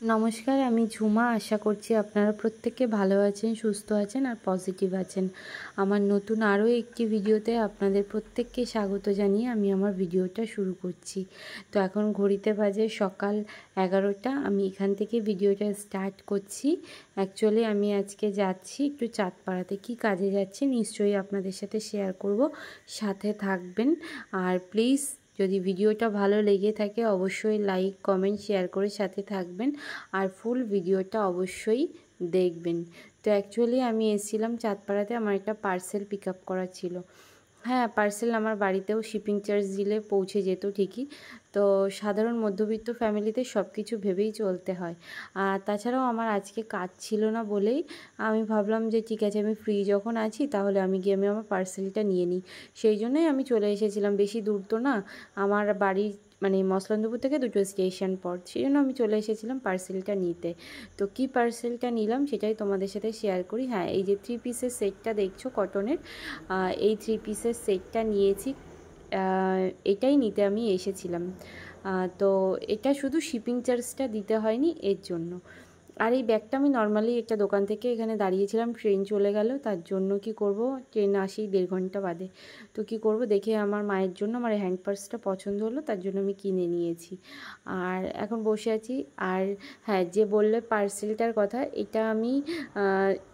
নমস্কার, আমি ঝুমা। আশা করছি আপনারা প্রত্যেকে ভালো আছেন, সুস্থ আছেন আর পজিটিভ আছেন। আমার নতুন আরও একটি ভিডিওতে আপনাদের প্রত্যেককে স্বাগত জানিয়ে আমি আমার ভিডিওটা শুরু করছি। তো এখন ঘড়িতে বাজে সকাল 11টা। আমি এখান থেকে ভিডিওটা স্টার্ট করছি। অ্যাকচুয়ালি আমি আজকে যাচ্ছি একটু চাঁদপাড়াতে। কী কাজে যাচ্ছি নিশ্চয়ই আপনাদের সাথে শেয়ার করব, সাথে থাকবেন। আর প্লিজ যদি ভিডিওটা ভালো লেগে থাকে অবশ্যই লাইক, কমেন্ট, শেয়ার করে সাথে থাকবেন আর ফুল ভিডিওটা অবশ্যই দেখবেন। তো অ্যাকচুয়ালি আমি এসেছিলাম চাঁদপাড়াতে, আমার একটা পার্সেল পিক আপ করার ছিল। হ্যাঁ, পার্সেল আমার বাড়িতেও শিপিং চার্জ দিলে পৌঁছে যেত ঠিকই। তো সাধারণ মধ্যবিত্ত ফ্যামিলিতে সব কিছু ভেবেই চলতে হয়। আর তাছাড়াও আমার আজকে কাজ ছিল না বলেই আমি ভাবলাম যে ঠিক আছে, আমি ফ্রি যখন আছি তাহলে আমি আমার পার্সেলটা নিয়ে নিই। সেই জন্যই আমি চলে এসেছিলাম। বেশি দূর তো না, আমার বাড়ির মানে মসলন্দপুর থেকে 2টো স্টেশন পর। সেই জন্য আমি চলে এসেছিলাম পার্সেলটা নিতে। তো কি পার্সেলটা নিলাম সেটাই তোমাদের সাথে শেয়ার করি। হ্যাঁ, এই যে 3 পিসের সেটটা দেখছো কটনের, এই 3 পিসের সেটটা নিয়েছি। এটাই নিতে আমি এসেছিলাম। তো এটা শুধু শিপিং চার্জটা দিতে হয়নি এর জন্য। আর এই ব্যাগটা আমি নর্মালি একটা দোকান থেকে এখানে দাঁড়িয়েছিলাম, ট্রেন চলে গেল, তার জন্য কি করব, ট্রেন আসি 1.5 ঘন্টা বাদে। তো কি করব, দেখে আমার মায়ের জন্য আমার হ্যান্ড পার্সটা পছন্দ হলো, তার জন্য আমি কিনে নিয়েছি। আর এখন বসে আছি। আর হ্যাঁ, যে বললে পার্সেলটার কথা, এটা আমি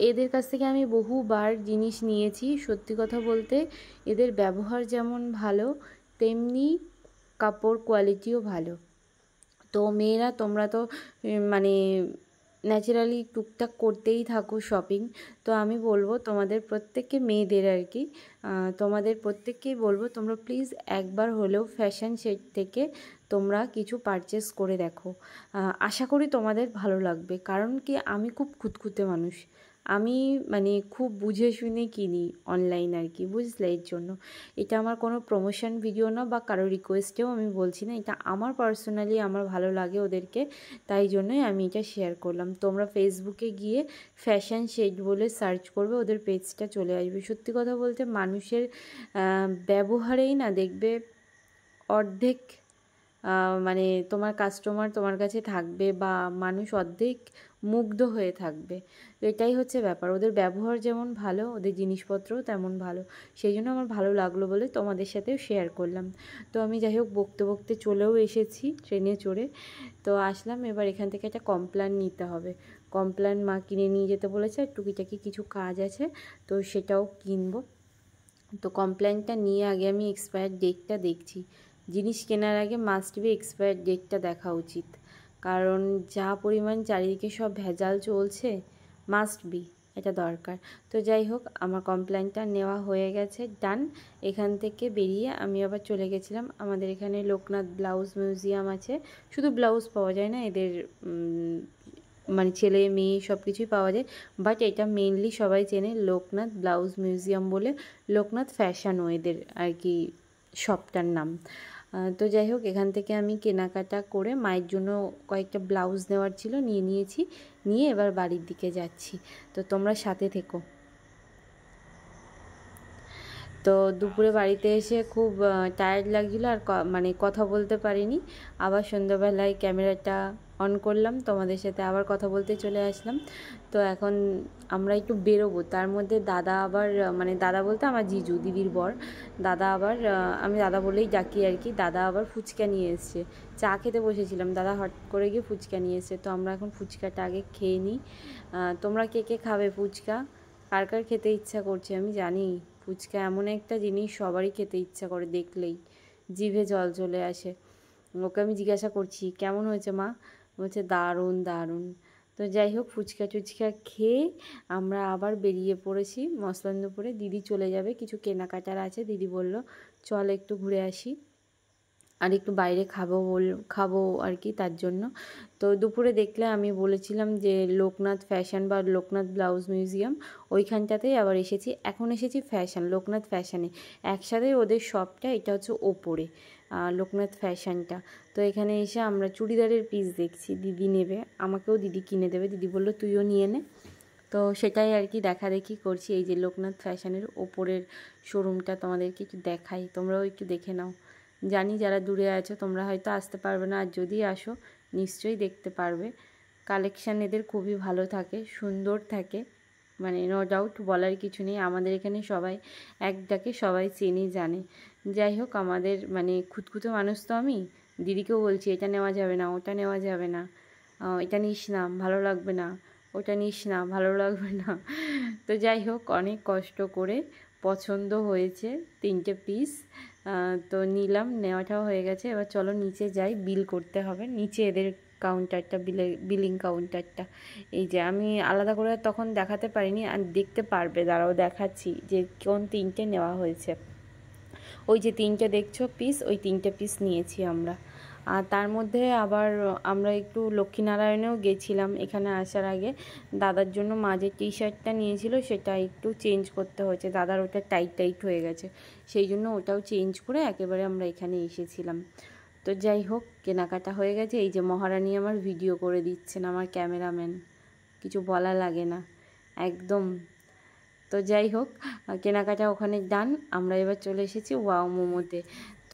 এদের কাছ থেকে আমি বহুবার জিনিস নিয়েছি। সত্যি কথা বলতে এদের ব্যবহার যেমন ভালো, তেমনি কাপড় কোয়ালিটিও ভালো। তো মেয়েরা তোমরা তো মানে ন্যাচারালি টুকটাক করতেই থাকো শপিং। তো আমি বলবো তোমাদের প্রত্যেককে, মেয়েদের আর কি, তোমাদের প্রত্যেককেই বলবো তোমরা প্লিজ একবার হলেও ফ্যাশন সেট থেকে তোমরা কিছু পারচেস করে দেখো। আশা করি তোমাদের ভালো লাগবে। কারণ কি, আমি খুব খুঁতখুঁতে মানুষ। আমি মানে খুব বুঝে শুনে কিনি অনলাইন আর কি, বুঝলে। এর জন্য এটা আমার কোনো প্রমোশন ভিডিও না বা কারো রিকোয়েস্টেও আমি বলছি না, এটা আমার পার্সোনালি আমার ভালো লাগে ওদেরকে, তাই জন্যই আমি এটা শেয়ার করলাম। তোমরা ফেসবুকে গিয়ে ফ্যাশন শেড বলে সার্চ করবে, ওদের পেজটা চলে আসবে। সত্যি কথা বলতে মানুষের ব্যবহারেই না দেখবে অর্ধেক মানে তোমার কাস্টমার তোমার কাছে থাকবে বা মানুষ অর্ধেক মুগ্ধ হয়ে থাকবে। তো এটাই হচ্ছে ব্যাপার। ওদের ব্যবহার যেমন ভালো, ওদের জিনিসপত্রও তেমন ভালো। সেই জন্য আমার ভালো লাগলো বলে তোমাদের সাথেও শেয়ার করলাম। তো আমি যাই হোক বকতে বকতে চলেও এসেছি ট্রেনে চড়ে। তো আসলাম, এবার এখান থেকে একটা কমপ্ল্যান নিতে হবে। কমপ্ল্যান মা কিনে নিয়ে যেতে বলেছে, টুকিটাকি কিছু কাজ আছে, তো সেটাও কিনবো। তো কমপ্ল্যানটা নিয়ে আগে আমি এক্সপায়ার ডেটটা দেখছি। জিনিস কেনার আগে মাস্ট বি এক্সপায়ার ডেটটা দেখা উচিত। কারণ যা পরিমাণ চারিদিকে সব ভেজাল চলছে, মাস্ট বি এটা দরকার। তো যাই হোক, আমার কমপ্ল্যানটা নেওয়া হয়ে গেছে, ডান। এখান থেকে বেরিয়ে আমি আবার চলে গেছিলাম, আমাদের এখানে লোকনাথ ব্লাউজ মিউজিয়াম আছে। শুধু ব্লাউজ পাওয়া যায় না, এদের মানে ছেলে মেয়ে সব কিছুই পাওয়া যায়। বাট এটা মেনলি সবাই চেনে লোকনাথ ব্লাউজ মিউজিয়াম বলে। লোকনাথ ফ্যাশনও এদের আর কি শপটার নাম। তো যাই হোক, এখান থেকে আমি কেনাকাটা করে মায়ের জন্য কয়েকটা ব্লাউজ নেওয়ার ছিল, নিয়ে নিয়েছি। নিয়ে এবার বাড়ির দিকে যাচ্ছি। তো তোমরা সাথে থেকো। তো দুপুরে বাড়িতে এসে খুব টায়ার্ড লাগছিলো, আর মানে কথা বলতে পারিনি। আবার সন্ধ্যাবেলায় ক্যামেরাটা অন করলাম, তোমাদের সাথে আবার কথা বলতে চলে আসলাম। তো এখন আমরা একটু বেরোবো, তার মধ্যে দাদা আবার মানে দাদা বলতে আমার জিজু, দিদির বর। দাদা আবার আমি দাদা বলেই ডাকি আর কি, দাদা আবার ফুচকা নিয়ে এসছে। চা খেতে বসেছিলাম, দাদা হট করে গিয়ে ফুচকা নিয়ে এসছে। তো আমরা এখন ফুচকাটা আগে খেয়ে নিই। তোমরা কে কে খাবে ফুচকা? কার কার খেতে ইচ্ছা করছে আমি জানি। ফুচকা এমন একটা জিনিস সবারই খেতে ইচ্ছা করে, দেখলেই জিভে জল চলে আসে। ওকে আমি জিজ্ঞাসা করছি কেমন হয়েছে মা, বলছে দারুণ দারুণ। তো যাই হোক, ফুচকা টুচকা খেয়ে আমরা আবার বেরিয়ে পড়েছি মসলন্দপুরে। দিদি চলে যাবে, কিছু কেনাকাটার আছে। দিদি বলল চল একটু ঘুরে আসি, আর একটু বাইরে খাবো আর কি, তার জন্য। তো দুপুরে দেখলে আমি বলেছিলাম যে লোকনাথ ফ্যাশন বা লোকনাথ ব্লাউজ মিউজিয়াম, ওইখানটাতেই আবার এসেছি। এখন এসেছি ফ্যাশন, লোকনাথ ফ্যাশনে একসাথে ওদের শপটা। এটা হচ্ছে ওপরে লোকনাথ ফ্যাশনটা। তো এখানে এসে আমরা চুড়িদারের পিস দেখছি, দিদি নেবে, আমাকেও দিদি কিনে দেবে। দিদি বললো তুইও নিয়ে নে। তো সেটাই আর কি দেখাদেখি করছি। এই যে লোকনাথ ফ্যাশনের ওপরের শোরুমটা তোমাদেরকে একটু দেখাই, তোমরাও একটু দেখে নাও। জানি যারা দূরে আছো তোমরা হয়তো আসতে পারবে না, আর যদি আসো নিশ্চয়ই দেখতে পারবে। কালেকশান এদের খুবই ভালো থাকে, সুন্দর থাকে, মানে নো ডাউট, বলার কিছু নেই। আমাদের এখানে সবাই এক ডাকে সবাই চেনে জানে। যাই হোক, আমাদের মানে খুঁতখুঁতে মানুষ তো আমি, দিদিকেও বলছি এটা নেওয়া যাবে না, ওটা নেওয়া যাবে না, এটা নিস না ভালো লাগবে না, ওটা নিস না ভালো লাগবে না। তো যাই হোক, অনেক কষ্ট করে পছন্দ হয়েছে 3টে পিস, তো নিলাম, নেওয়াটাও হয়ে গেছে। এবার চলো নিচে যাই, বিল করতে হবে নিচে, এদের কাউন্টারটা, বিলিং কাউন্টারটা। এই যে আমি আলাদা করে তখন দেখাতে পারিনি, আর দেখতে পারবে, দাঁড়াও দেখাচ্ছি যে কোন 3টে নেওয়া হয়েছে। ওই যে 3টে দেখছো পিস, ওই 3টে পিস নিয়েছি আমরা। আর তার মধ্যে আবার আমরা একটু লক্ষ্মীনারায়ণেও গেছিলাম এখানে আসার আগে। দাদার জন্য মাঝে টি শার্টটা নিয়েছিল, সেটা একটু চেঞ্জ করতে হয়েছে, দাদার ওটা টাইট টাইট হয়ে গেছে, সেই জন্য ওটাও চেঞ্জ করে একেবারে আমরা এখানে এসেছিলাম। তো যাই হোক, কেনাকাটা হয়ে গেছে। এই যে মহারানী আমার ভিডিও করে দিচ্ছেন, আমার ক্যামেরাম্যান, কিছু বলা লাগে না একদম। তো যাই হোক, কেনাকাটা ওখানে ডান। আমরা এবার চলে এসেছি ওয়াও মোমোতে।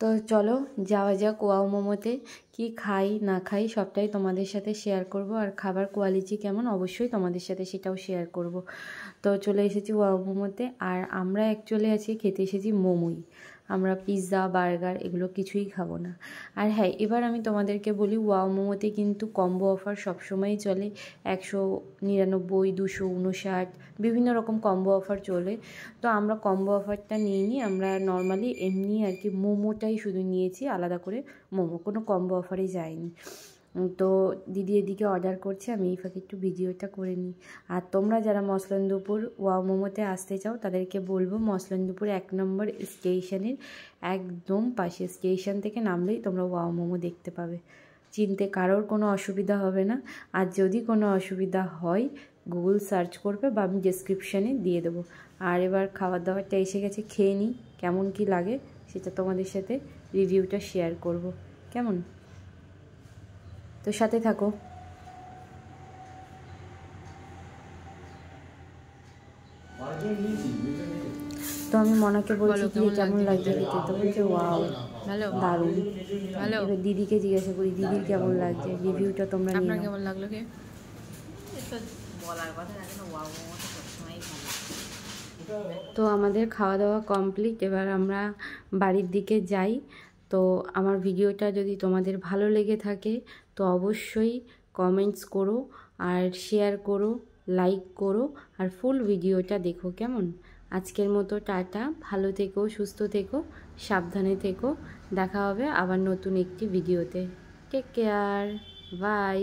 তো চলো যাওয়া যাক ওয়াও মোমোতে। কি খাই না খাই সবটাই তোমাদের সাথে শেয়ার করব, আর খাবার কোয়ালিটি কেমন অবশ্যই তোমাদের সাথে সেটাও শেয়ার করব। তো চলে এসেছি ওয়াও মোমোতে, আর আমরা অ্যাকচুয়ালি আজকে খেতে এসেছি মোমোই, আমরা পিৎজা বার্গার এগুলো কিছুই খাবো না। আর হ্যাঁ, এবার আমি তোমাদেরকে বলি, ওয়াও মোমোতে কিন্তু কম্বো অফার সবসময়ই চলে, 199, 259, বিভিন্ন রকম কম্বো অফার চলে। তো আমরা কম্বো অফারটা নিইনি, আমরা নর্মালি এমনি আর কি মোমোটাই শুধু নিয়েছি, আলাদা করে মোমো কোনো কম্বো অফারে যায়নি। তো দিদি এদিকে অর্ডার করছে, আমি এই ফাঁকে একটু ভিডিওটা করে নিই। আর তোমরা যারা মসলন্দপুর ওয়াও মোমোতে আসতে চাও তাদেরকে বলবো, মসলন্দপুর 1 নম্বর স্টেশনের একদম পাশে, স্টেশন থেকে নামলেই তোমরা ওয়াও মোমো দেখতে পাবে, চিনতে কারোর কোনো অসুবিধা হবে না। আর যদি কোনো অসুবিধা হয় গুগল সার্চ করবে, বা আমি ডেসক্রিপশানে দিয়ে দেবো। আর এবার খাবার দাবারটা এসে গেছে, খেয়ে নিই, কেমন কি লাগে সেটা তোমাদের সাথে রিভিউটা শেয়ার করব, কেমন? তো সাথে থাকো। তো আমি মনাকে বলছি কি কেমন লাগছে খেতে, তো বলছে ওয়াও দারুণ। এবার দিদিকে জিজ্ঞাসা করি দিদির কেমন লাগছে, রিভিউটা তোমরা নিয়ে নাও। কেমন লাগলো কি বলার কথা না, ওয়াও মোমোটা সবসময়ই ভালো। তো আমাদের খাওয়া দাওয়া কমপ্লিট, এবার আমরা বাড়ির দিকে যাই। তো আমার ভিডিওটা যদি তোমাদের ভালো লেগে থাকে তো অবশ্যই কমেন্টস করো, আর শেয়ার করো, লাইক করো, আর ফুল ভিডিওটা দেখো, কেমন? আজকের মতো টাটা, ভালো থেকো, সুস্থ থেকো, সাবধানে থেকো, দেখা হবে আবার নতুন একটি ভিডিওতে। Take care, by.